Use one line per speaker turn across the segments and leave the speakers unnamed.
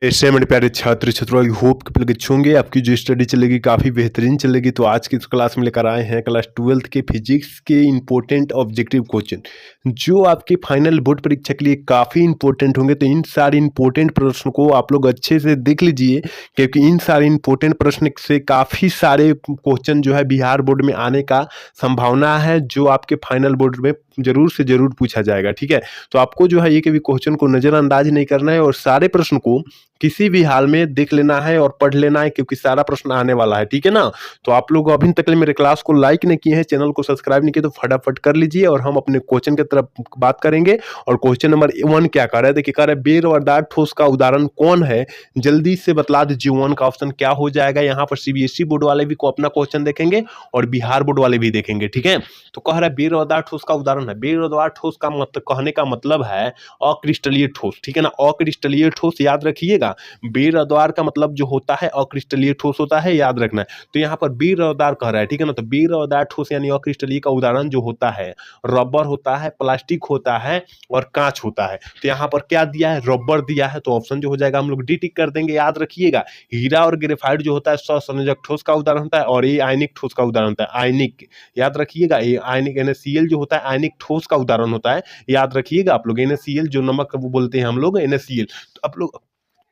ऐसे मेरे प्यारे छात्र छात्रों, आई होप कि आप अच्छे होंगे। आपकी जो स्टडी चलेगी काफ़ी बेहतरीन चलेगी। तो आज की इस क्लास में लेकर आए हैं क्लास 12th के फिजिक्स के इंपॉर्टेंट ऑब्जेक्टिव क्वेश्चन, जो आपके फाइनल बोर्ड परीक्षा के लिए काफ़ी इंपॉर्टेंट होंगे। तो इन सारे इंपॉर्टेंट प्रश्न को आप लोग अच्छे से देख लीजिए, क्योंकि इन सारे इंपॉर्टेंट प्रश्न से काफ़ी सारे क्वेश्चन जो है बिहार बोर्ड में आने का संभावना है, जो आपके फाइनल बोर्ड में जरूर से जरूर पूछा जाएगा। ठीक है, तो आपको जो है एक भी क्वेश्चन को नज़रअंदाज नहीं करना है और सारे प्रश्न को किसी भी हाल में देख लेना है और पढ़ लेना है, क्योंकि सारा प्रश्न आने वाला है। ठीक है ना। तो आप लोग अभी तक मेरे क्लास को लाइक नहीं किए हैं, चैनल को सब्सक्राइब नहीं किए, तो फटाफट कर लीजिए और हम अपने क्वेश्चन की तरफ बात करेंगे। और क्वेश्चन नंबर 1 क्या कर रहा है, देखिए, कह रहा है बेरवदार ठोस का उदाहरण कौन है, जल्दी से बतला दीजिए। 1 का ऑप्शन क्या हो जाएगा। यहाँ पर सीबीएसई बोर्ड वाले भी को अपना क्वेश्चन देखेंगे और बिहार बोर्ड वाले भी देखेंगे। ठीक है, तो कह रहा है बेरवदार ठोस का उदाहरण है। बेरवदार ठोस का मतलब, कहने का मतलब है अक्रिस्टलीय ठोस। ठीक है ना, अक्रिस्टलीय ठोस याद रखिएगा। बेरद्वार का मतलब जो होता है अक्रिस्टलीय ठोस होता है, याद रखना है। तो यहाँ पर बेरद्वार कह रहा है। ठीक है ना, तो बेरद्वार ठोस यानी अक्रिस्टलीय का उदाहरण जो होता है, रबर होता है, प्लास्टिक होता है और कांच होता है। तो यहाँ पर क्या दिया है, रबर दिया है। तो ऑप्शन जो हो जाएगा हम लोग डी टिक कर देंगे। याद रखिएगा, हीरा और ग्रेफाइट जो होता है सहसंयोजक ठोस का उदाहरण होता है और ये आयनिक ठोस का उदाहरण होता है। आयनिक याद रखिएगा, ये आयनिक NaCl जो होता है आयनिक ठोस का उदाहरण होता है। याद रखिएगा आप लोग, NaCl जो नमक वो बोलते हैं हम लोग NaCl।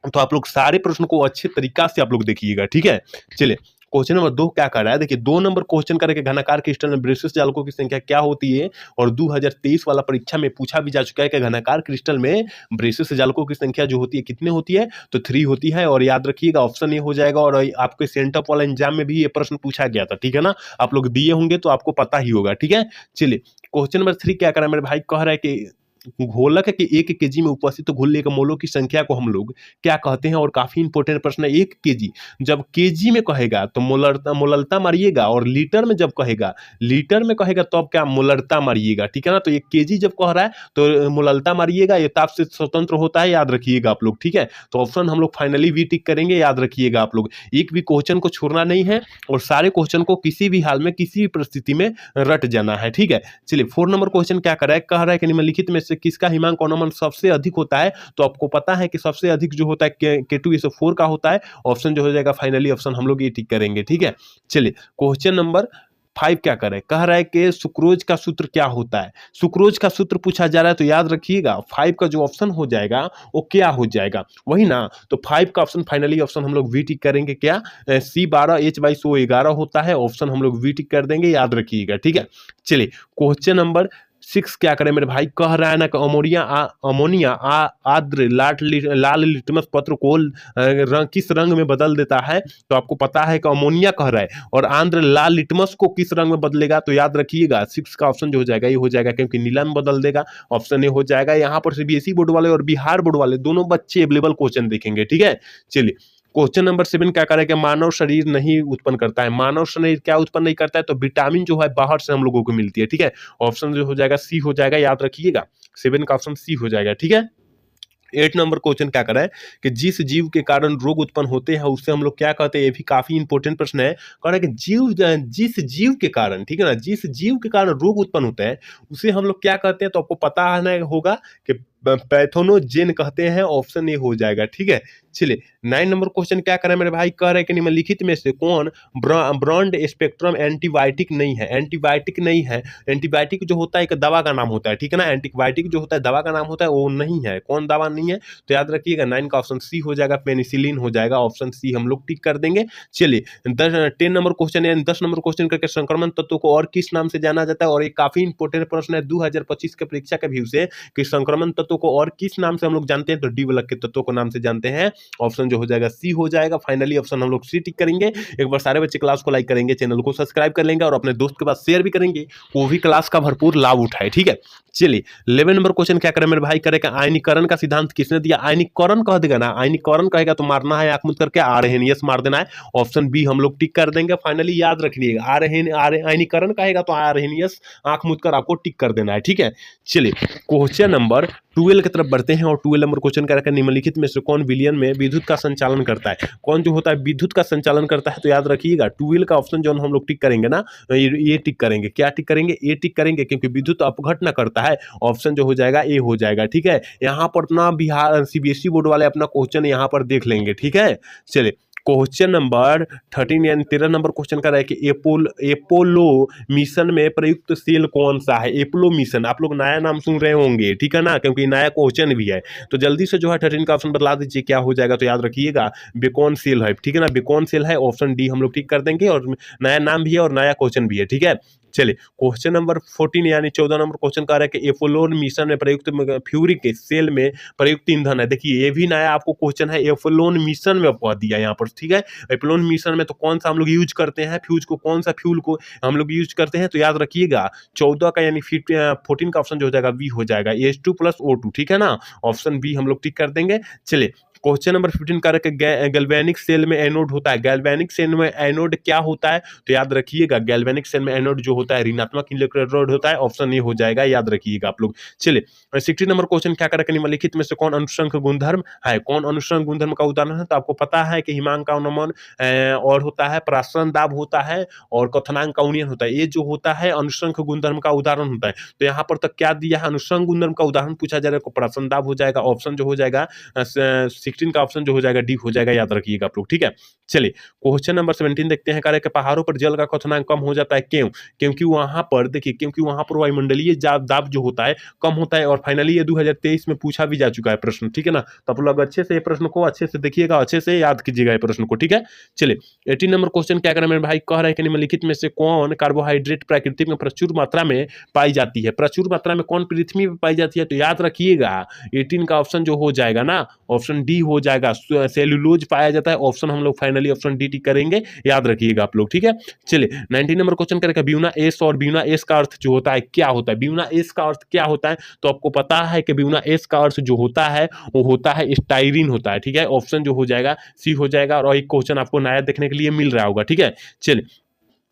तो आप लोग सारे प्रश्न को अच्छे तरीका से आप लोग देखिएगा। ठीक है, चलिए क्वेश्चन नंबर 2 क्या कर रहा है, देखिए 2 नंबर क्वेश्चन करके घनाकार क्रिस्टल में ब्रेसिस जालकों की संख्या क्या होती है। और 2023 वाला परीक्षा में पूछा भी जा चुका है कि घनाकार क्रिस्टल में ब्रेसिस जालकों की संख्या जो होती है कितने होती है, तो 3 होती है। और याद रखिएगा ऑप्शन ये हो जाएगा। और आपके सेंटअप वाला एग्जाम में भी ये प्रश्न पूछा गया था। ठीक है ना, आप लोग दिए होंगे तो आपको पता ही होगा। ठीक है, चलिए क्वेश्चन नंबर 3 क्या कर रहा है मेरे भाई, कह रहा है कि घोलक के 1 केजी में उपस्थित घुलने के मोलों की संख्या को हम लोग क्या कहते हैं। और काफी इंपॉर्टेंट प्रश्न है। 1 केजी जब केजी में कहेगा तो मोलरता मारिएगा, और लीटर में जब कहेगा, लीटर में कहेगा तो अब क्या मोलरता मारिएगा। ठीक है ना, तो ये केजी जब कह रहा है तो मोलरता मारिएगा, ये ताप से स्वतंत्र होता है। याद रखिएगा आप लोग। ठीक है, तो ऑप्शन हम लोग फाइनली वी टिक करेंगे। याद रखिएगा आप लोग, एक भी क्वेश्चन को छोड़ना नहीं है और सारे क्वेश्चन को किसी भी हाल में किसी भी परिस्थिति में रट जाना है। ठीक है, चलिए 4 नंबर क्वेश्चन क्या कर रहा है, कह रहा है कि निम्नलिखित में से किसका हिमांक अनुमान सबसे अधिक होता है। तो आपको पता है कि सबसे अधिक जो होता है K2SO4 का होता है। ऑप्शन जो हो जाएगा फाइनली ऑप्शन हम लोग ये टिक करेंगे। ठीक है, चलिए क्वेश्चन नंबर 5 क्या करे, कह रहा है कि सुक्रोज का सूत्र क्या होता है। सुक्रोज का सूत्र पूछा जा रहा है, तो याद रखिएगा 5 का जो ऑप्शन हो जाएगा वो क्या हो जाएगा, वही ना। तो 5 का ऑप्शन फाइनली ऑप्शन हम लोग वी टिक करेंगे। क्या C12H/SO11 होता है। ऑप्शन हम लोग वी टिक कर देंगे। याद रखिएगा। ठीक है, चलिए क्वेश्चन नंबर 6 क्या करें मेरे भाई, कह रहा है ना कि अमोनिया आर्द्र लाल लिटमस पत्र को किस रंग में बदल देता है। तो आपको पता है कि अमोनिया कह रहा है, और आंध्र लाल लिटमस को किस रंग में बदलेगा। तो याद रखिएगा 6 का ऑप्शन जो हो जाएगा ये हो जाएगा, क्योंकि नीला में बदल देगा। ऑप्शन ए हो जाएगा। यहाँ पर सीबीएसई बोर्ड वाले और बिहार बोर्ड वाले दोनों बच्चे अवेलेबल क्वेश्चन देखेंगे। ठीक है, चलिए क्वेश्चन नंबर 7 क्या करें कि मानव शरीर नहीं उत्पन्न करता है। मानव शरीर क्या उत्पन्न नहीं करता है, तो विटामिन जो है बाहर से हम लोगों को मिलती है। ठीक है, ऑप्शन जो हो जाएगा सी हो जाएगा। याद रखिएगा 7 का ऑप्शन सी हो जाएगा। ठीक है, 8 नंबर क्वेश्चन क्या कर रहा है कि जिस जीव के कारण रोग उत्पन्न होते हैं उसे हम लोग क्या कहते हैं। ये भी काफी इंपॉर्टेंट प्रश्न है। कह रहा है कि जिस जीव के कारण, ठीक है ना, जिस जीव के कारण रोग उत्पन्न होता है उसे हम लोग क्या कहते हैं। तो आपको पता है होगा कि पैथोनोजेन कहते हैं। ऑप्शन ए हो जाएगा। ठीक है, चलिए 9 नंबर क्वेश्चन क्या कर रहा है मेरे भाई, कह रहा है कि निम्नलिखित में से कौन ब्रॉड स्पेक्ट्रम एंटीबायोटिक नहीं है। एंटीबायोटिक नहीं है, एंटीबायोटिक जो होता है एक दवा का नाम होता है। ठीक है ना, एंटीबायोटिक जो होता है दवा का नाम होता है, वो नहीं है। कौन दवा नहीं है, तो याद रखिएगा 9 का ऑप्शन सी हो जाएगा, पेनिसिलिन हो जाएगा। ऑप्शन सी हम लोग टिक कर देंगे। चलिए 10 नंबर क्वेश्चन है, 10 नंबर क्वेश्चन करके संक्रमण तत्व को और किस नाम से जाना जाता है। और एक काफी इंपॉर्टेंट प्रश्न है 2025 के परीक्षा के व्यू से, कि संक्रमण तत्व को और किस नाम से हम लोग जानते हैं। तो डी ब्लॉक के तत्वों को नाम से जानते हैं। ऑप्शन जो हो जाएगा सी हो जाएगा। फाइनली ऑप्शन हम लोग सी टिक करेंगे। एक बार सारे बच्चे क्लास को लाइक करेंगे, चैनल को सब्सक्राइब कर लेंगे और अपने दोस्त के पास शेयर भी करेंगे, वो भी क्लास का भरपूर लाभ उठाए। ठीक है, चलिए 11 नंबर क्वेश्चन क्या करें मेरे भाई, करेगा आयनीकरण का सिद्धांत किसने दिया। आयनीकरण कह देगा ना, आयनीकरण कहेगा तो मारना है आंख मूंद करके आर्हेनियस मार देना है। ऑप्शन बी हम लोग टिक कर देंगे। फाइनली याद रखिएगा आयनीकरण कहेगा तो आर्हेनियस आंख मूंद कर आपको टिक कर देना है। ठीक है, चलिए क्वेश्चन नंबर ट्वेल्व की तरफ बढ़ते हैं और 12 नंबर क्वेश्चन क्या है, निम्नलिखित में से कौन विलियन में विद्युत का संचालन करता है। कौन जो होता है विद्युत का संचालन करता है, तो याद रखिएगा 12 का ऑप्शन जो हम लोग टिक करेंगे ना, ये टिक करेंगे। क्या टिक करेंगे? ए टिक करेंगे, क्योंकि विद्युत अपघटन करता है। ऑप्शन जो हो जाएगा ए हो जाएगा। ठीक है, यहाँ पर अपना बिहार सीबीएसई बोर्ड वाले अपना क्वेश्चन यहाँ पर देख लेंगे। ठीक है, चलिए क्वेश्चन नंबर 13 यानी 13 नंबर क्वेश्चन का है कि एपोलो मिशन में प्रयुक्त सेल कौन सा है। एपोलो मिशन, आप लोग नया नाम सुन रहे होंगे, ठीक है ना, क्योंकि नया क्वेश्चन भी है। तो जल्दी से जो है 13 का ऑप्शन बदला दीजिए, क्या हो जाएगा, तो याद रखिएगा बेकॉन सेल है। ठीक है ना, बेकॉन सेल है, ऑप्शन डी हम लोग टिक कर देंगे। और नया नाम भी है और नया क्वेश्चन भी है। ठीक है, चलिए क्वेश्चन नंबर 14 यानी 14 नंबर क्वेश्चन का है कि एपोलो मिशन में प्रयुक्त फ्यूरी के सेल में प्रयुक्त ईंधन है। देखिए ये भी नया आपको क्वेश्चन है, एपोलोन मिशन में आपको दिया यहाँ पर। ठीक है, एपोलोन मिशन में तो कौन सा हम लोग यूज करते हैं, फ्यूज को, कौन सा फ्यूल को हम लोग यूज करते हैं, तो याद रखिएगा 14 का यानी 14 का ऑप्शन जो हो जाएगा बी हो जाएगा, H2+O2। ठीक है ना, ऑप्शन बी हम लोग टिक कर देंगे। चलिए क्वेश्चन नंबर 15 का गैल्वेनिक सेल में एनोड होता है। गैल्वेनिक सेल में एनोड क्या होता है, तो याद रखिएगा गैल्वेनिक सेल में एनोड जो होता है ऋणात्मक इलेक्ट्रोड होता है। ऑप्शन ए हो जाएगा, याद रखिएगा आप लोग। चलिए 16 नंबर क्वेश्चन क्या करें, निम्नलिखित में से कौन अनुषंग गुणधर्म है। कौन अनुषंग गुणधर्म का उदाहरण है, तो आपको पता है कि हिमांक का अवनमन और होता है, प्राशन दाब होता है और क्वथनांक का उन्नयन होता है। ये जो होता है अनुषंग गुणधर्म का उदाहरण होता है। तो यहाँ पर तक क्या दिया है, अनुषंग गुणधर्म का उदाहरण पूछा जा रहा है, प्राशन दाब हो जाएगा। ऑप्शन जो हो जाएगा 16 का ऑप्शन जो हो जाएगा डी हो जाएगा, याद रखिएगा आप लोग। ठीक है, चलिए क्वेश्चन नंबर 17 देखते हैं। कि पहाड़ों पर जल का क्वथनांक कम हो जाता है, क्यों? क्योंकि वहां पर देखिए, क्योंकि वहां पर वायुमंडलीय दाब जो होता है कम होता है। और फाइनली ये 2023 में पूछा भी जा चुका है प्रश्न। ठीक है ना, तो आप लोग अच्छे से ये प्रश्न को अच्छे से देखिएगा, अच्छे से याद कीजिएगा ये प्रश्न को। ठीक है, चलिए 18 नंबर क्वेश्चन क्या करें मेरे भाई, कह रहे हैं कि निम्नलिखित में से कौन कार्बोहाइड्रेट प्रकृति में प्रचुर मात्रा में पाई जाती है। प्रचुर मात्रा में कौन पृथ्वी में पाई जाती है, तो याद रखिएगा 18 का ऑप्शन जो हो जाएगा ना, ऑप्शन डी हो जाएगा, सेल्यूलोज पाया जाता है। ऑप्शन हम लोग फाइनली ऑप्शन डी टिक करेंगे, याद रखिएगा आप लोग। ठीक है, चलिए 19 नंबर क्वेश्चन करेगा ब्यूना एस, और ब्यूना एस का अर्थ जो होता है क्या होता है। ब्यूना एस का अर्थ क्या होता है, तो आपको पता है कि ब्यूना एस का अर्थ जो होता है वो होता है स्टाइरिन होता है। ठीक है, ऑप्शन जो हो जाएगा सी हो जाएगा। और एक क्वेश्चन आपको नया देखने के लिए मिल रहा होगा। ठीक है, चलिए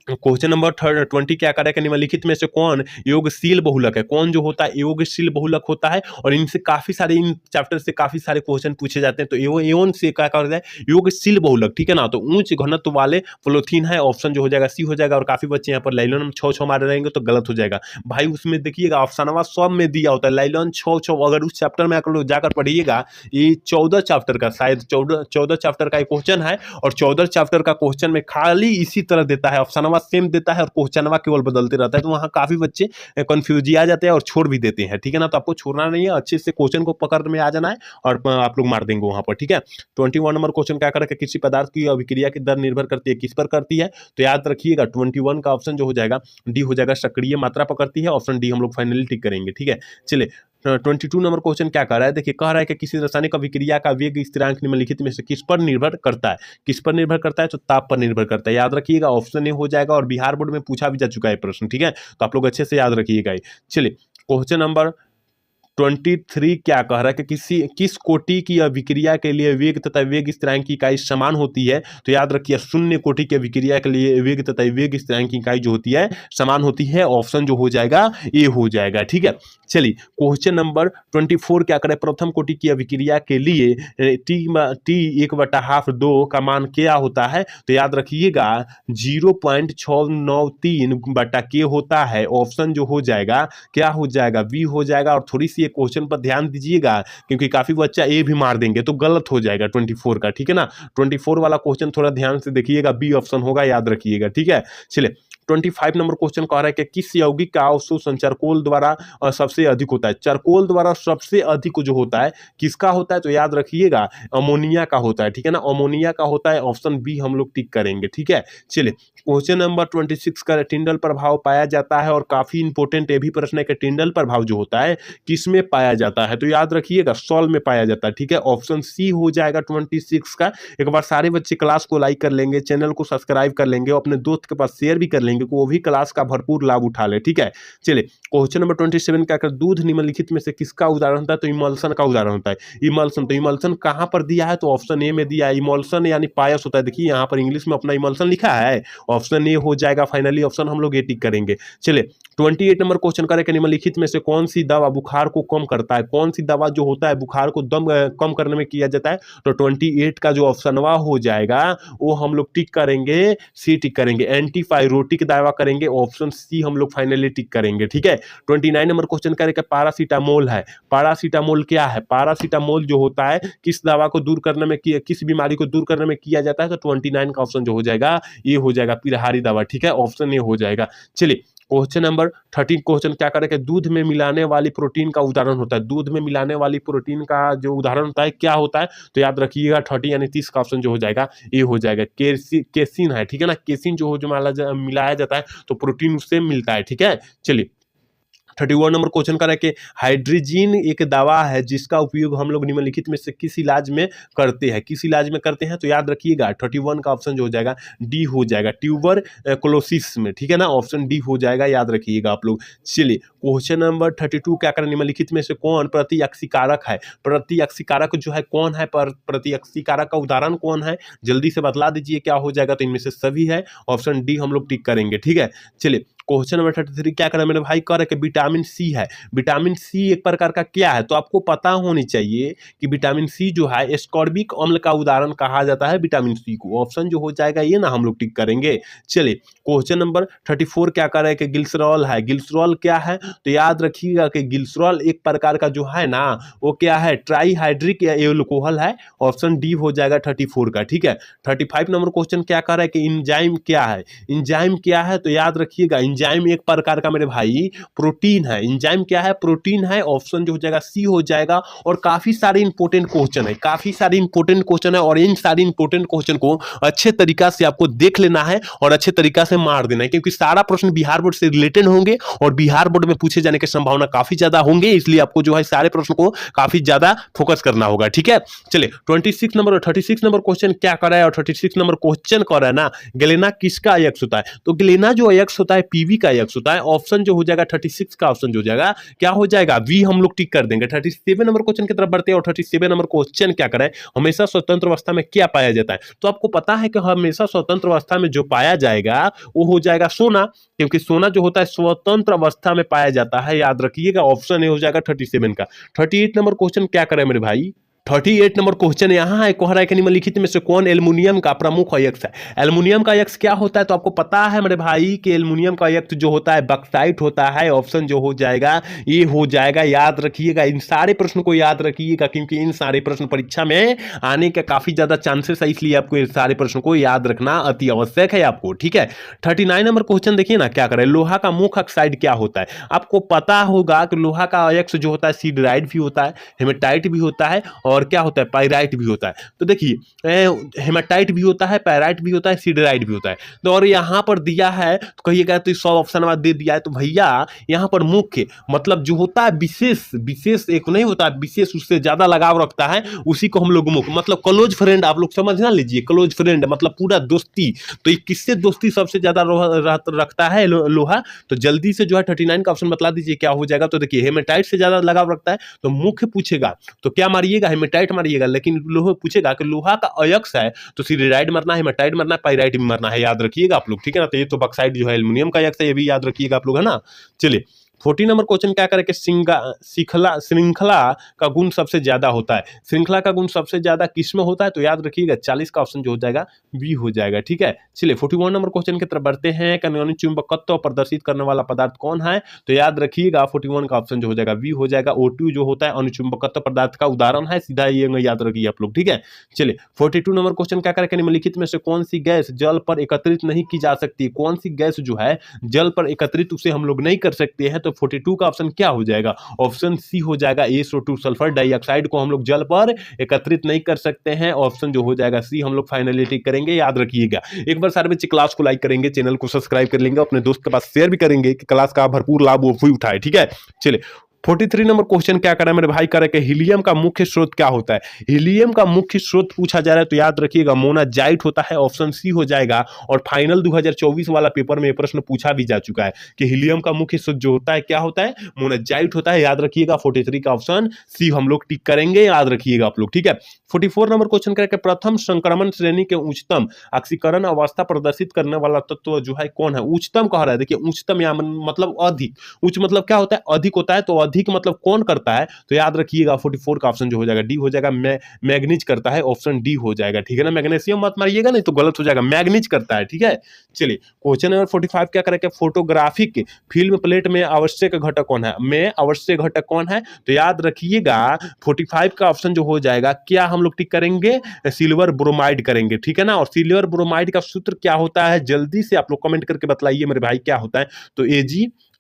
क्वेश्चन नंबर 20 क्या करेगा, निम्नलिखित में से कौन योगशील बहुलक है। कौन जो होता है योगशील बहुलक होता है, और इनसे काफी सारे, इन चैप्टर से काफी सारे क्वेश्चन पूछे जाते हैं। तो एवन से क्या करता है, योगशील बहुलक। ठीक है ना, तो उच्च घनत्व वाले पॉलीथीन है। ऑप्शन जो हो जाएगा सी हो जाएगा। और काफी बच्चे यहाँ पर लाइलॉन 6 मारे रहेंगे तो गलत हो जाएगा भाई। उसमें देखिएगा ऑप्शन सब में दिया होता है लाइलॉन 6। अगर उस चैप्टर में आप लोग जाकर पढ़िएगा, ये 14 चैप्टर का, शायद 14 चैप्टर का एक क्वेश्चन है। और 14 चैप्टर का क्वेश्चन में खाली इसी तरह देता है, ऑप्शन सेम देता है और क्वेश्चनवा केवल बदलते रहता है। तो वहां काफी बच्चे कंफ्यूज आ जाते हैं और छोड़ भी देते हैं। ठीक है ना, तो आपको छोड़ना नहीं है, अच्छे से क्वेश्चन को पकड़ में आ जाना है और आप लोग मार देंगे वहां पर। ठीक है, 21 नंबर क्वेश्चन क्या करेगा, किसी पदार्थ की अभिक्रिया की दर निर्भर करती है, किस पर करती है, तो याद रखिएगा 21 का ऑप्शन जो हो जाएगा डी हो जाएगा, सक्रिय मात्रा पकड़ती है। ऑप्शन डी हम लोग फाइनली टिक करेंगे। ठीक है, चलिए 22 नंबर क्वेश्चन क्या कर रहा है, देखिए कह रहा है कि किसी रासायनिक अभिक्रिया का वेग स्थिरांक निम्नलिखित में से किस पर निर्भर करता है। किस पर निर्भर करता है, तो ताप पर निर्भर करता है। याद रखिएगा ऑप्शन ए हो जाएगा। और बिहार बोर्ड में पूछा भी जा चुका है प्रश्न। ठीक है, तो आप लोग अच्छे से याद रखिएगा। चलिए क्वेश्चन नंबर 23 क्या कह रहा है कि किस कोटि की अभिक्रिया के लिए वेग तथा वेग स्थिरांक की इकाई समान होती है, तो याद रखिए शून्य कोटि की अभिक्रिया के लिए वेग तथा वेग स्थिरांक की इकाई जो होती है समान होती है। ऑप्शन जो हो जाएगा ए हो जाएगा। ठीक है, चलिए क्वेश्चन नंबर 24 क्या करें, प्रथम कोटि की अभिक्रिया के लिए टी 1/2 2 का मान क्या होता है, तो याद रखिएगा 0.693 बटा के होता है। ऑप्शन जो हो जाएगा क्या हो जाएगा, बी हो जाएगा। और थोड़ी सी ये क्वेश्चन पर ध्यान दीजिएगा, क्योंकि काफी बच्चा ए भी मार देंगे तो गलत हो जाएगा 24 का। ठीक है ना, 24 वाला क्वेश्चन थोड़ा ध्यान से देखिएगा, बी ऑप्शन होगा, याद रखिएगा। ठीक है, चलिए 25 नंबर क्वेश्चन कह रहा है कि किस यौगिक का अवशोषण चारकोल द्वारा सबसे अधिक होता है। चारकोल द्वारा सबसे अधिक जो होता है किसका होता है, तो याद रखिएगा अमोनिया का होता है। ठीक है ना, अमोनिया का होता है। ऑप्शन बी हम लोग टिक करेंगे। ठीक है, चलिए क्वेश्चन नंबर 26 का टिंडल प्रभाव पाया जाता है, और काफी इंपॉर्टेंट ये भी प्रश्न है कि टिंडल प्रभाव जो होता है किसमें पाया जाता है, तो याद रखिएगा सॉल में पाया जाता है। ठीक है, ऑप्शन सी हो जाएगा 26 का। एक बार सारे बच्चे क्लास को लाइक कर लेंगे, चैनल को सब्सक्राइब कर लेंगे, अपने दोस्त के पास शेयर भी कर लेंगे। करेंगे कि वो भी क्लास का भरपूर लाभ उठा ले। ठीक है, चलिए क्वेश्चन नंबर 27 क्या कर, दूध निम्नलिखित में से किसका उदाहरण होता है? तो इमल्सन का उदाहरण होता है। इमल्सन, तो इमल्सन कहाँ पर दिया है? तो ऑप्शन ए में दिया है। इमल्सन यानी पायस होता है। देखिए यहाँ पर इंग्लिश में अपना इमल्सन लिखा है, ऑप्शन ए हो जाएगा। फाइनली ऑप्शन हम लोग ए टिक करेंगे। चलिए 28 नंबर क्वेश्चन करें कि निम्नलिखित में से कौन सी दवा बुखार को कम करता है? कौन सी दवा जो होता है बुखार को कम करने में किया जाता है? तो 28 का जो ऑप्शन वा हो जाएगा वो हम लोग टिक करेंगे, सी टिक करेंगे। एंटीपायरोटिक दवा करेंगे, ऑप्शन सी हम लोग फाइनली टिक करेंगे। ठीक है, 29 नंबर क्वेश्चन करें कि पैरासीटामोल है। पैरासीटामोल क्या है? पैरासीटामोल जो होता है किस दवा को दूर करने में किया, किस बीमारी को दूर करने में किया जाता है? तो 29 का ऑप्शन जो हो जाएगा ये हो जाएगा, पिलहारी दवा। ठीक है, ऑप्शन ये हो जाएगा। चलिए क्वेश्चन नंबर 13 क्वेश्चन क्या करेंगे, दूध में मिलाने वाली प्रोटीन का उदाहरण होता है। दूध में मिलाने वाली प्रोटीन का जो उदाहरण होता है क्या होता है? तो याद रखिएगा 30 यानी 30 का ऑप्शन जो हो जाएगा ये हो जाएगा, केसिन है। ठीक है ना, केसिन जो मिलाया जाता है तो प्रोटीन उससे मिलता है। ठीक है, चलिए 31 नंबर क्वेश्चन का है कि हाइड्रोजीन एक दवा है जिसका उपयोग हम लोग निम्नलिखित में से किस इलाज में करते हैं? किस इलाज में करते हैं? तो याद रखिएगा 31 का ऑप्शन जो हो जाएगा डी हो जाएगा, ट्यूबर क्लोसिस में। ठीक है ना, ऑप्शन डी हो जाएगा, याद रखिएगा आप लोग। चलिए क्वेश्चन नंबर 32 क्या करें, निम्नलिखित में से कौन प्रतिअक्षीकारक है? प्रतिअक्षीकारक जो है कौन है? प्रतिअक्षीकारक का उदाहरण कौन है? जल्दी से बतला दीजिए क्या हो जाएगा? तो इनमें से सभी है, ऑप्शन डी हम लोग टिक करेंगे। ठीक है, चलिए क्वेश्चन नंबर 33 क्या करें मेरे भाई, कह रहे कि विटामिन सी है। विटामिन सी एक प्रकार का क्या है? तो आपको पता होनी चाहिए कि विटामिन सी जो है एस्कॉर्बिक अम्ल का उदाहरण कहा जाता है विटामिन सी को। ऑप्शन जो हो जाएगा ये ना हम लोग टिक करेंगे। चलिए क्वेश्चन नंबर 34 क्या कर रहे हैं कि ग्लिसरॉल है। ग्लिसरॉल क्या है? तो याद रखिएगा कि ग्लिसरॉल एक प्रकार का जो है ना वो क्या है, ट्राईहाइड्रिक एल्कोहल है। ऑप्शन डी हो जाएगा 34 का। ठीक है, 35 नंबर क्वेश्चन क्या कर रहा है कि इंजाइम क्या है? इंजाइम क्या है? तो याद रखिएगा इंजाइम एक प्रकार का मेरे भाई प्रोटीन है। इंजाइम क्या है? प्रोटीन है। ऑप्शन जो हो जाएगा सी हो जाएगा। और काफी सारे इंपॉर्टेंट क्वेश्चन है, काफी सारे इंपॉर्टेंट क्वेश्चन है और इन सारे इंपॉर्टेंट क्वेश्चन को अच्छे तरीका से आपको देख लेना है और अच्छे तरीका से मार देना है, क्योंकि सारा प्रश्न बिहार बोर्ड से रिलेटेड होंगे और बिहार बोर्ड में पूछे जाने की संभावना काफी ज्यादा होंगे, इसलिए आपको जो है सारे प्रश्न को काफी ज्यादा फोकस करना होगा। ठीक है, चलिए 36 नंबर क्वेश्चन क्या कर रहा है और 36 नंबर क्वेश्चन कर रहा है ना, ग्लेना किसका अयस्क होता है? तो ग्लेना जो अयस्क होता है पीवी का अयस्क होता है। ऑप्शन जो हो जाएगा 36 का ऑप्शन जो हो जाएगा क्या हो जाएगा, वी हम लोग टिक कर देंगे। 37 नंबर क्वेश्चन की तरफ बढ़ते हैं और 37 नंबर क्वेश्चन क्या करें, हमेशा स्वतंत्र अवस्था में क्या पाया जाता है? तो आपको पता है कि हमेशा स्वतंत्र अवस्था में जो पाया जाएगा वो हो जाएगा सोना, क्योंकि सोना जो होता है स्वतंत्र अवस्था में पाया जाता है। याद रखिएगा ऑप्शन ए हो जाएगा 37 का। 38 नंबर क्वेश्चन क्या करें मेरे भाई, 38 नंबर क्वेश्चन यहाँ है, कह रहा है कि निम्नलिखित में से कौन एल्युमिनियम का प्रमुख अयस्क है? एल्युमिनियम का अयस्क क्या होता है? तो आपको पता है मेरे भाई कि एल्युमिनियम का अयस्क जो होता है बॉक्साइट होता है। ऑप्शन जो हो जाएगा ये हो जाएगा। याद रखिएगा, इन सारे प्रश्न को याद रखिएगा, क्योंकि इन सारे प्रश्न परीक्षा में आने के काफी ज्यादा चांसेस है, इसलिए आपको इन सारे प्रश्नों को याद रखना अति आवश्यक है आपको। ठीक है, 39 नंबर क्वेश्चन देखिए ना क्या करें, लोहा का मुख्य ऑक्साइड क्या होता है? आपको पता होगा कि लोहा का अयस्क जो होता है सिडराइड भी होता है, हेमेटाइट भी होता है और क्या होता है, पाइराइट भी होता है। तो देखिए हेमाटाइट भी होता है, पाइराइट भी होता है, सिडराइट भी होता है। तो और यहाँ पर दिया है तो कहिएगा तो 100 ऑप्शन दे दिया है, तो भैया यहाँ पर मुख्य मतलब जो होता है विशेष एक नहीं होता है, विशेष उससे ज्यादा लगाव रखता है, उसी को हम लोग मुख्य मतलब क्लोज फ्रेंड आप लोग समझ ना लीजिए। क्लोज फ्रेंड मतलब पूरा दोस्ती। तो ये किससे दोस्ती सबसे ज्यादा रखता है लोहा? तो जल्दी से जो है 39 का ऑप्शन बतला दीजिए क्या हो जाएगा। तो देखिए हेमेटाइट से ज्यादा लगाव रखता है, तो मुख्य पूछेगा तो क्या मारिएगा, हेमेटाइट मारिएगा। लेकिन लोहा पूछेगा कि लोहा का अयस्क है तो सिडराइड मरना है, हेमेटाइट मरना है, पाइराइट भी मरना है। याद रखिएगा आप लोग। ठीक है ना, तो ये तो बॉक्साइट जो है एल्युमिनियम का अयस्क है, ये भी याद रखिएगा आप लोग, है ना। चलिए 40 नंबर क्वेश्चन क्या करें कि श्रृंखला का गुण सबसे ज्यादा होता है। श्रृंखला का गुण सबसे ज्यादा किसमें होता है? तो याद रखिएगा 40 का ऑप्शन जो हो जाएगा बी हो जाएगा। ठीक है, चलिए 41 नंबर क्वेश्चन की तरफ बढ़ते हैं कि अनुचुंबकत्व प्रदर्शित करने वाला पदार्थ कौन है? तो याद रखिएगा 41 का ऑप्शन जो हो जाएगा बी हो जाएगा। O2 जो होता है अनुचुंबकत्व पदार्थ का उदाहरण है, सीधा ये याद रखिए आप लोग। ठीक है, चलिए 42 नंबर क्वेश्चन क्या करें कि निम्नलिखित में से कौन सी गैस जल पर एकत्रित नहीं की जा सकती? कौन सी गैस जो है जल पर एकत्रित उसे हम लोग नहीं कर सकते हैं? तो 42 का ऑप्शन क्या हो जाएगा? ऑप्शन सी हो जाएगा SO2 सल्फर डाइऑक्साइड को हम लोग जल पर एकत्रित नहीं कर सकते हैं। ऑप्शन जो हो जाएगा सी हम लोग फाइनली टिक करेंगे। याद रखिएगा, एक बार सारे बच्चे क्लास को लाइक करेंगे, चैनल को सब्सक्राइब कर लेंगे, अपने दोस्त के पास शेयर भी करेंगे कि क्लास का भरपूर लाभ वो भी उठाए। ठीक है, चलिए 43 नंबर क्वेश्चन क्या कर रहा है मेरे भाई, करे कि हीलियम का मुख्य स्रोत क्या होता है। हीलियम का मुख्य स्रोत पूछा जा रहा है तो याद रखिएगा मोनाजाइट होता है, ऑप्शन सी हो जाएगा। और फाइनल 2024 वाला पेपर में ये प्रश्न पूछा भी जा चुका है कि हीलियम का मुख्य स्रोत जो होता है क्या होता है, मोनाजाइट होता है। याद रखिएगा 43 का ऑप्शन सी हम लोग टिक करेंगे, याद रखिएगा आप लोग, ठीक है। 44 नंबर क्वेश्चन करके प्रथम संक्रमण श्रेणी के उच्चतम ऑक्सीकरण अवस्था प्रदर्शित करने वाला तत्व जो है कौन है। उच्चतम कह रहा है, देखिए उच्चतम या मतलब अधिक, उच्च मतलब क्या होता है, अधिक होता है, तो अधिक मतलब कौन करता है, तो याद रखिएगा 44 का ऑप्शन जो हो जाएगा डी हो जाएगा। मैग्नीज करता है, ऑप्शन डी हो जाएगा, ठीक है ना। मैग्नीशियम मत मारिएगा नहीं तो गलत हो जाएगा, मैग्नीज करता है, ठीक है। चलिए क्वेश्चन नंबर 45 क्या करेंगे, फोटोग्राफिक फिल्म प्लेट में आवश्यक घटक कौन है, में आवश्यक घटक कौन है, तो याद रखिएगा 45 का ऑप्शन जो हो जाएगा क्या हम लोग टिक करेंगे, सिल्वर ब्रोमाइड करेंगे, ठीक है ना। और सिल्वर ब्रोमाइड का सूत्र क्या होता है, जल्दी से आप लोग कमेंट करके बतलाइए मेरे भाई क्या होता है, तो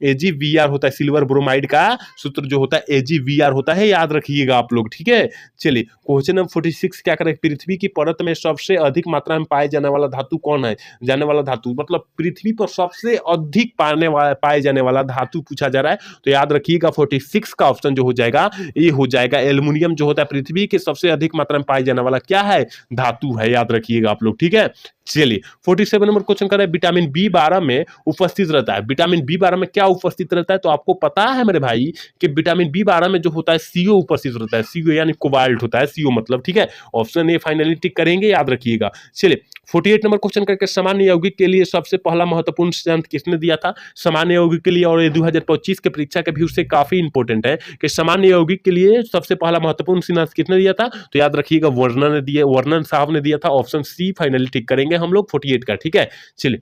AgVr होता है। सिल्वर ब्रोमाइड का सूत्र जो होता है AgVr होता है, याद रखिएगा आप लोग, ठीक है। चलिए क्वेश्चन नंबर 46 क्या करें, पृथ्वी की परत में सबसे अधिक मात्रा में पाए जाने वाला धातु कौन है, जाने वाला धातु मतलब पृथ्वी पर सबसे अधिक पाए जाने वाला धातु पूछा जा रहा है, तो याद रखिएगा 46 का ऑप्शन जो हो जाएगा ये हो जाएगा एल्युमिनियम, जो होता है पृथ्वी के सबसे अधिक मात्रा में पाए जाने वाला क्या है, धातु है, याद रखिएगा आप लोग, ठीक है। चलिए 47 नंबर क्वेश्चन कर रहे हैं, विटामिन B12 में उपस्थित रहता है। विटामिन B12 में क्या उपस्थित रहता है, तो आपको पता है मेरे भाई कि विटामिन B12 में जो होता है CO उपस्थित रहता है। CO यानी कोबाल्ट होता है, CO मतलब, ठीक है। ऑप्शन ए फाइनली टिक करेंगे, याद रखिएगा। चलिए 48 नंबर क्वेश्चन करके सामान्य यौगिक के लिए सबसे पहला महत्वपूर्ण सिद्धांत किसने दिया था, सामान्य यौगिक के लिए, और ये 2025 के परीक्षा के व्यू से काफी इंपॉर्टेंट है कि सामान्य यौगिक के लिए सबसे पहला महत्वपूर्ण सिद्धांत किसने दिया था, तो याद रखिएगा वर्णन ने दिया, वर्णन साहब ने दिया था। ऑप्शन सी फाइनली टिक करेंगे हम लोग 48 का, ठीक है। चलिए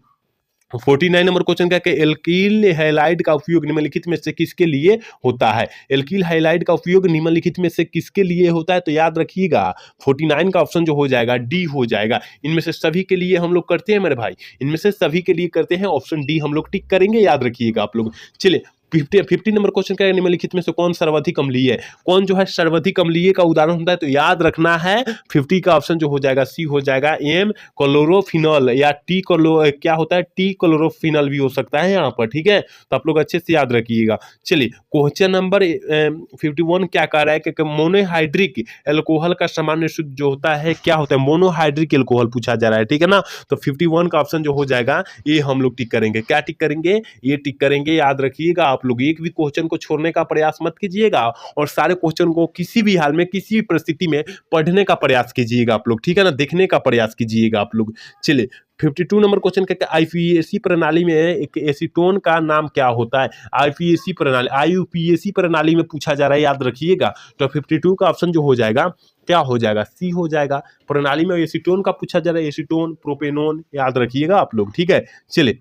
49 नंबर क्वेश्चन क्या है, एल्कील हैलाइड का उपयोग निम्नलिखित में से किसके लिए होता है। एल्कील हैलाइड का उपयोग निम्नलिखित में से किसके लिए होता है, तो याद रखिएगा 49 का ऑप्शन जो हो जाएगा डी हो जाएगा। इनमें से सभी के लिए हम लोग करते हैं मेरे भाई, इनमें से सभी के लिए करते हैं, ऑप्शन डी हम लोग टिक करेंगे, याद रखिएगा आप लोग। चलिए 50 नंबर क्वेश्चन क्या है, निम्नलिखित में से कौन सर्वाधिक अम्लीय है, कौन जो है सर्वाधिक अम्लीय का उदाहरण होता है, तो याद रखना है 50 का ऑप्शन जो हो जाएगा सी हो जाएगा एम क्लोरोफिनॉल, या क्या होता है टी क्लोरोफिनॉल भी हो सकता है यहाँ पर, ठीक है। तो आप लोग अच्छे से याद रखिएगा। चलिए क्वेश्चन नंबर 51 क्या कह रहा है कि मोनोहाइड्रिक एल्कोहल का सामान्य शुद्ध जो होता है क्या होता है, मोनोहाइड्रिक एल्कोहल पूछा जा रहा है, ठीक है ना। तो 51 का ऑप्शन जो हो जाएगा ये हम लोग टिक करेंगे, क्या टिक करेंगे, ये टिक करेंगे, याद रखिएगा आप लोग। एक भी क्वेश्चन को छोड़ने का प्रयास मत कीजिएगा और सारे क्वेश्चन को किसी भी हाल में किसी भी परिस्थिति में पढ़ने का प्रयास कीजिएगा आप लोग, ठीक है ना, देखने का प्रयास कीजिएगा आप लोग। चलिए 52 नंबर क्वेश्चन क्या, आईपीएसी प्रणाली में एक एसीटोन का नाम क्या होता है, आईयूपीएसी प्रणाली में पूछा जा रहा है, याद रखिएगा। तो 52 का ऑप्शन जो हो जाएगा क्या हो जाएगा, सी हो जाएगा। प्रणाली में एसीटोन का पूछा जा रहा है, एसीटोन प्रोपेनोन, याद रखिएगा आप लोग, ठीक है। चलिए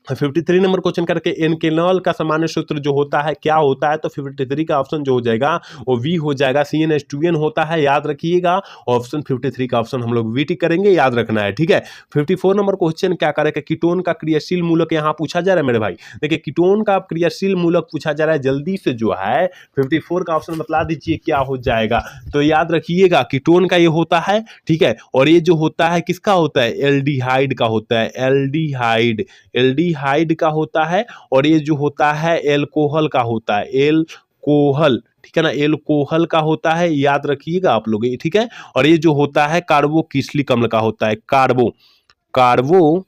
53 नंबर क्वेश्चन करके एनकेनॉल का सामान्य सूत्र जो होता है क्या होता है, तो 53 का ऑप्शन जो हो जाएगा वो वी हो जाएगा, CnH2n होता है, याद रखिएगा। ऑप्शन 53 का ऑप्शन हम लोग वी टिक करेंगे, याद रखना है, ठीक है। 54 नंबर क्वेश्चन क्या करेगा, कीटोन का क्रियाशील मूलक यहाँ पूछा जा रहा है मेरे भाई। देखिए कीटोन का क्रियाशील मूलक पूछा जा रहा है, जल्दी से जो है 54 का ऑप्शन बतला दीजिए क्या हो जाएगा, तो याद रखिएगा कीटोन का ये होता है, ठीक है। और ये जो होता है किसका होता है, एल्डिहाइड का होता है, एल्डिहाइड का होता है। और ये जो होता है एल्कोहल का होता है, एल्कोहल, ठीक है ना, एल्कोहल का होता है, याद रखिएगा आप लोग, ठीक है। और ये जो होता है कार्बोक्सिलिक अम्ल का होता है, कार्बोक्सिलिक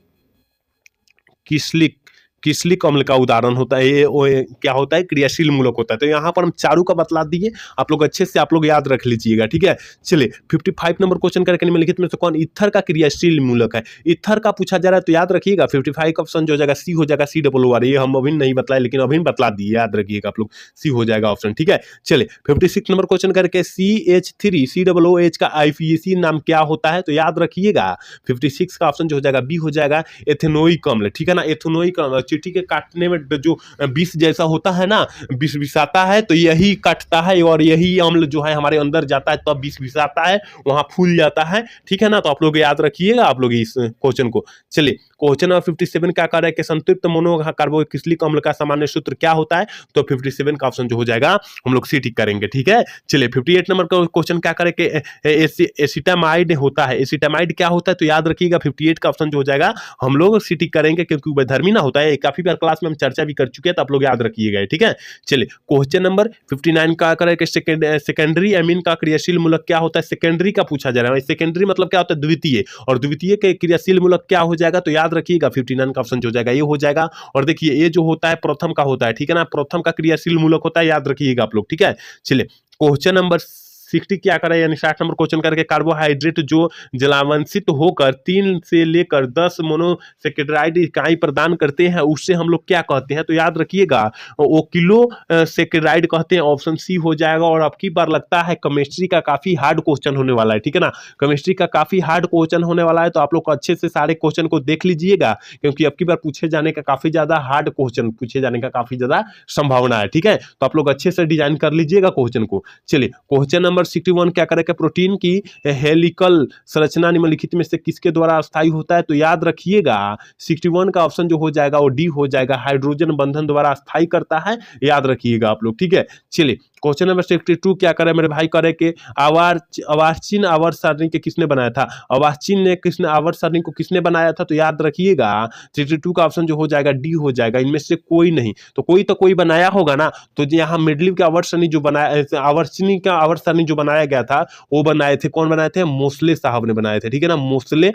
अम्ल का उदाहरण होता है, ये क्या होता है, क्रियाशील मूलक होता है। तो यहाँ पर हम चारों का बतला दिए, आप लोग अच्छे से आप लोग याद रख लीजिएगा, ठीक है। चलिए 55 नंबर क्वेश्चन करके निम्नलिखित में से कौन ईथर का क्रियाशील मूलक है, ईथर का पूछा जा रहा है, तो याद रखिएगा 55 का ऑप्शन जो हो जाएगा सी हो जाएगा, COOR, ये हम अभी नहीं बतलाए लेकिन अभी बतला दिए, याद रखिएगा आप लोग, सी हो जाएगा ऑप्शन, ठीक है। चलिए 56 नंबर क्वेश्चन करके CH3COOH का आईपीएसी नाम क्या होता है, तो याद रखिएगा 56 का ऑप्शन जो हो जाएगा बी हो जाएगा, एथेनोइक अम्ल, ठीक है ना। एथेनोइक अम्ल चींटी के काटने में जो विष जैसा होता है ना, विष विषाता है, तो यही काटता है और यही अम्ल जो है हमारे अंदर जाता है, तब विष विषाता है, वहां फूल जाता है, ठीक है ना। तो आप लोग याद रखिएगा आप लोग इस क्वेश्चन को। चलिए क्वेश्चन नंबर 57 क्या कह रहा है कि संतृप्त मोनोकार्बोक्सिलिक अम्ल का सामान्य सूत्र क्या होता है, तो 57 का ऑप्शन जो हो जाएगा हम लोग सी टिक करेंगे, ठीक है। चलिए 58 नंबर का क्वेश्चन क्या करे कि एसिटामाइड होता है, एसिटामाइड क्या होता है, तो याद रखिएगा 58 का ऑप्शन जो हो जाएगा हम लोग सी टिक करेंगे, क्योंकि वैधर्मी ना होता है, काफी बार क्लास में हम चर्चा भी कर चुके हैं, तो आप लोग याद रखिएगा, ठीक है। चलिए क्वेश्चन नंबर 59 का करें सेकेंडरी एमीन का क्रियाशील मूलक क्या होता है, सेकेंडरी का पूछा जा रहा है। सेकेंडरी मतलब क्या होता है, द्वितीय, और द्वितीय के क्रियाशील मूलक क्या हो जाएगा, तो याद रखिएगा 59 का ऑप्शन जो हो जाएगा ये हो जाएगा। और देखिए ये जो होता है प्रथम का होता है, ठीक है ना, प्रथम का क्रियाशील मूलक होता है, याद रखिएगा आप लोग, ठीक है। चलिए क्वेश्चन नंबर 60 क्या करें, यानी 60 नंबर क्वेश्चन करके कार्बोहाइड्रेट जो जलावंशित होकर 3 से लेकर 10 मोनोसेकेराइड इकाई प्रदान करते हैं उससे हम लोग क्या कहते हैं, तो याद रखिएगा वो किलो सेकेराइड कहते हैं, ऑप्शन सी हो जाएगा। और अब की बार लगता है केमिस्ट्री का काफी हार्ड क्वेश्चन होने वाला है, ठीक है ना, केमिस्ट्री का काफी हार्ड क्वेश्चन होने वाला है, तो आप लोग अच्छे से सारे क्वेश्चन को देख लीजिएगा, क्योंकि अब की बार पूछे जाने का काफी ज्यादा हार्ड क्वेश्चन पूछे जाने का काफी ज्यादा संभावना है, ठीक है। तो आप लोग अच्छे से डिजाइन कर लीजिएगा क्वेश्चन को। चलिए क्वेश्चन नंबर 61 क्या करेगा, प्रोटीन की हेलिकल संरचना निम्नलिखित में से किसके द्वारा अस्थायी होता है, तो याद रखिएगा 61 का ऑप्शन जो हो जाएगा वो डी हो जाएगा, हाइड्रोजन बंधन द्वारा अस्थायी करता है, याद रखिएगा आप लोग, ठीक है। चलिए क्वेश्चन नंबर 62 क्या करे मेरे भाई, करे कि अवार्चिन आवर्त सारणी के किसने बनाया था, अवार्चिन ने किसने आवर्त सारणी को किसने बनाया था, तो याद रखिएगा 62 का ऑप्शन जो हो जाएगा डी हो जाएगा, इनमें से कोई नहीं, तो कोई बनाया होगा ना, तो यहाँ मिडलिव के आवर्त सारणी जो बनाया, अवार्चिनी का आवर्त सारणी जो बनाया गया था वो बनाए थे, कौन बनाए थे, मोस्ले साहब ने बनाए थे, ठीक है ना, मोस्ले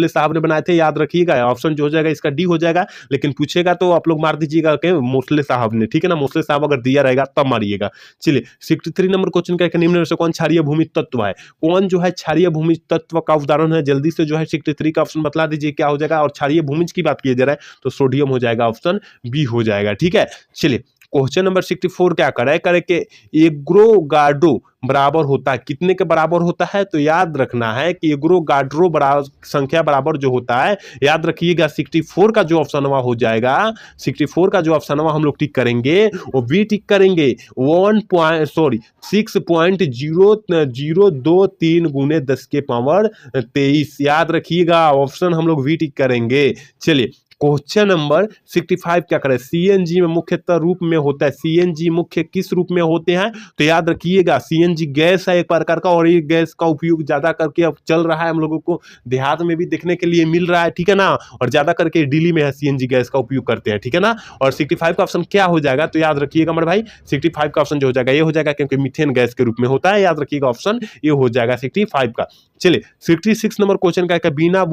साहब ने बनाए थे, याद रखिएगा ऑप्शन जो हो जाएगा इसका डी हो जाएगा। लेकिन पूछेगा तो आप लोग मार दीजिएगा कि मोस्ले साहब ने, ठीक है ना, मोस्ले साहब अगर दिया रहेगा तब मारिएगा। चलिए 63 नंबर क्वेश्चन का निम्न में से कौन क्षारीय भूमि तत्व है, कौन जो है क्षारीय भूमि तत्व का उदाहरण है, जल्दी से जो है 63 का ऑप्शन बतला दीजिए क्या हो जाएगा। और क्षारीय भूमि की बात किया जा रहा है तो सोडियम हो जाएगा, ऑप्शन बी हो जाएगा, ठीक है। चलिए क्वेश्चन नंबर 64 क्या करे कि एग्रोगाड्रो बराबर होता है कितने के बराबर होता है, तो याद रखना है कि एग्रोगाड्रो बराबर संख्या बराबर जो होता है, याद रखिएगा 64 का जो ऑप्शन हो जाएगा, 64 का जो ऑप्शन हम लोग टिक करेंगे वो बी टिक करेंगे 6.00023 गुने 10 के पावर 23, याद रखिएगा ऑप्शन हम लोग वी टिक करेंगे। चलिए क्वेश्चन नंबर 65 क्या करें, सीएनजी में मुख्यतः रूप में होता है, सीएनजी मुख्य किस रूप में होते हैं, तो याद रखिएगा सीएनजी गैस है एक प्रकार का, और ये गैस का उपयोग ज्यादा करके अब चल रहा है, हम लोगों को देहात में भी देखने के लिए मिल रहा है, ठीक है ना, और ज्यादा करके दिल्ली में है सीएनजी गैस का उपयोग करते हैं, ठीक है ना। और 65 का ऑप्शन क्या हो जाएगा, तो याद रखिएगा मेरे भाई 65 का ऑप्शन जो हो जाएगा ये हो जाएगा, क्योंकि मीथेन गैस के रूप में होता है, याद रखिएगा ऑप्शन ये हो जाएगा 65 का। चलिए 66 नंबर क्वेश्चन का बिना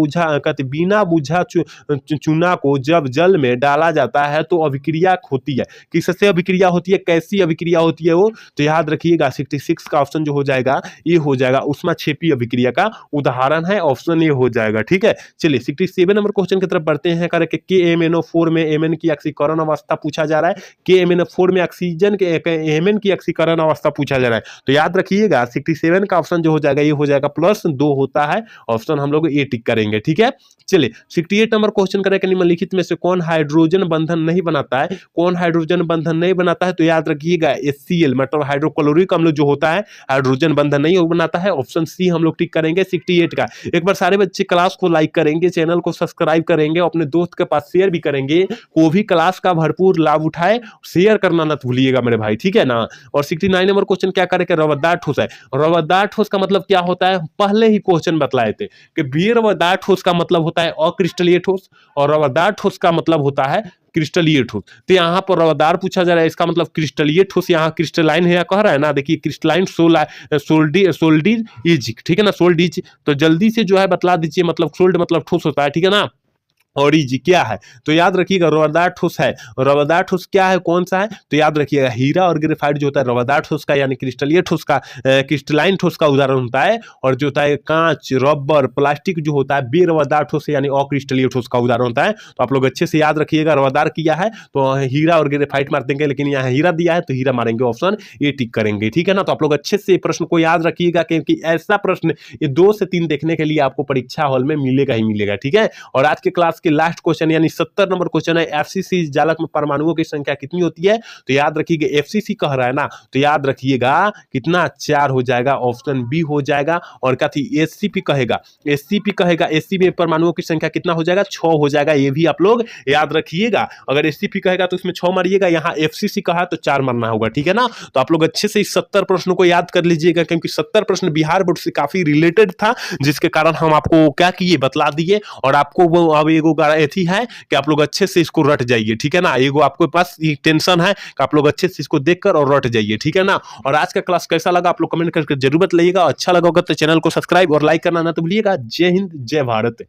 बुझा चूना को जब जल में डाला जाता है तो अभिक्रिया होती है, किससे अभिक्रिया होती है, कैसी अभिक्रिया होती है वो, तो याद रखिएगा 66 का ऑप्शन जो हो जाएगा ये हो जाएगा उष्माक्षेपी अभिक्रिया का उदाहरण है, ऑप्शन ये हो जाएगा, ठीक है। चलिए 67 नंबर क्वेश्चन की तरफ बढ़ते हैं, करके KMnO4 में एमएन की ऑक्सीकरण अवस्था पूछा जा रहा है, KMnO4 में ऑक्सीजन के एमएन की ऑक्सीकरण अवस्था पूछा जा रहा है, तो याद रखिएगा 67 का ऑप्शन जो हो जाएगा ये हो जाएगा +2 होता है, ऑप्शन हम लोग ए टिक करेंगे, ठीक है। चलिए 68 नंबर क्वेश्चन करें कि निम्नलिखित में से कौन हाइड्रोजन बंधन नहीं बनाता है, कौन हाइड्रोजन बंधन नहीं बनाता है, तो याद रखिएगा HCl मतलब हाइड्रोक्लोरिक अम्ल जो होता है हाइड्रोजन बंधन नहीं बनाता है, ऑप्शन सी हम लोग टिक करेंगे 68 का। एक बार सारे बच्चे क्लास को लाइक करेंगे, चैनल को सब्सक्राइब करेंगे, अपने दोस्त के पास शेयर भी करेंगे, वो भी क्लास का भरपूर लाभ उठाए, शेयर करना मत भूलिएगा मेरे भाई, ठीक है ना। और 69 नंबर क्वेश्चन क्या करें कि रवद्दार ठोस है, रवद्दार ठोस का मतलब क्या होता है, पहले ही क्वेश्चन बतलाए थे कि बेरवद्दार ठोस का मतलब होता है अक्रिस्टलीय ठोस, और रवद्दार ठोस का मतलब होता है क्रिस्टलीय ठोस। तो यहाँ पर रवद्दार पूछा जा रहा है, इसका मतलब क्रिस्टलीय ठोस, यहाँ क्रिस्टलाइन है कह रहा है ना, देखिए क्रिस्टलाइन सोल्डिजिक, ठीक है ना, सोल्डिज, तो जल्दी से जो है बतला दीजिए, मतलब सोल्ड मतलब ठोस होता है, ठीक है ना, और जी क्या है, तो याद रखिएगा रवद्दार ठोस है, रवद्दार ठोस क्या है, कौन सा है, तो याद रखिएगा हीरा और ग्रेफाइट जो होता है रवद्दार ठोस का यानी क्रिस्टलीय ठोस का क्रिस्टलाइन ठोस का उदाहरण होता है, और जो होता है कांच रबर प्लास्टिक जो होता है बेरवद्दार ठोस यानी अक्रिस्टलीय ठोस का उदाहरण होता है। तो आप लोग अच्छे से याद रखिएगा, रवद्दार किया है तो हीरा और ग्रेफाइट मार देंगे, लेकिन यहाँ हीरा दिया है तो हीरा मारेंगे, ऑप्शन ए टिक करेंगे, ठीक है ना। तो आप लोग अच्छे से प्रश्न को याद रखिएगा, क्योंकि ऐसा प्रश्न ये 2 से 3 देखने के लिए आपको परीक्षा हॉल में मिलेगा ही मिलेगा, ठीक है। और आज के क्लास के लास्ट क्वेश्चन यानी 70 नंबर क्वेश्चन है, एफसीसी जालक में परमाणुओं की संख्या कितनी होती है, तो याद रखिएगा एफसीसी कह रहा है ना, तो याद रखिएगा कितना 4 हो जाएगा, ऑप्शन बी हो जाएगा। और क्या थी एससीपी कहेगा, एससीपी कहेगा, एससी में परमाणुओं की संख्या कितना हो जाएगा, 6 हो जाएगा, ये भी आप लोग याद रखिएगा। अगर एससीपी कहेगा तो इसमें 6 मारिएगा, यहाँ एफसीसी कहा तो 4 मारना होगा, ठीक है ना। तो आप लोग अच्छे से इस 70 प्रश्नों को याद कर लीजिएगा, क्योंकि 70 प्रश्न बिहार बोर्ड से काफी रिलेटेड था, जिसके कारण हम आपको क्या किए बतला दिए, और आपको वो अब एक एगो एथी है कि आप लोग अच्छे से इसको रट जाइए, ठीक है ना। एगो आपके पास टेंशन है कि आप लोग अच्छे से इसको देखकर और रट जाइए, ठीक है ना। और आज का क्लास कैसा लगा आप लोग कमेंट करके जरूर बताइएगा। अच्छा लगा होगा तो चैनल को सब्सक्राइब और लाइक करना ना तो भूलिएगा। जय हिंद, जय भारत।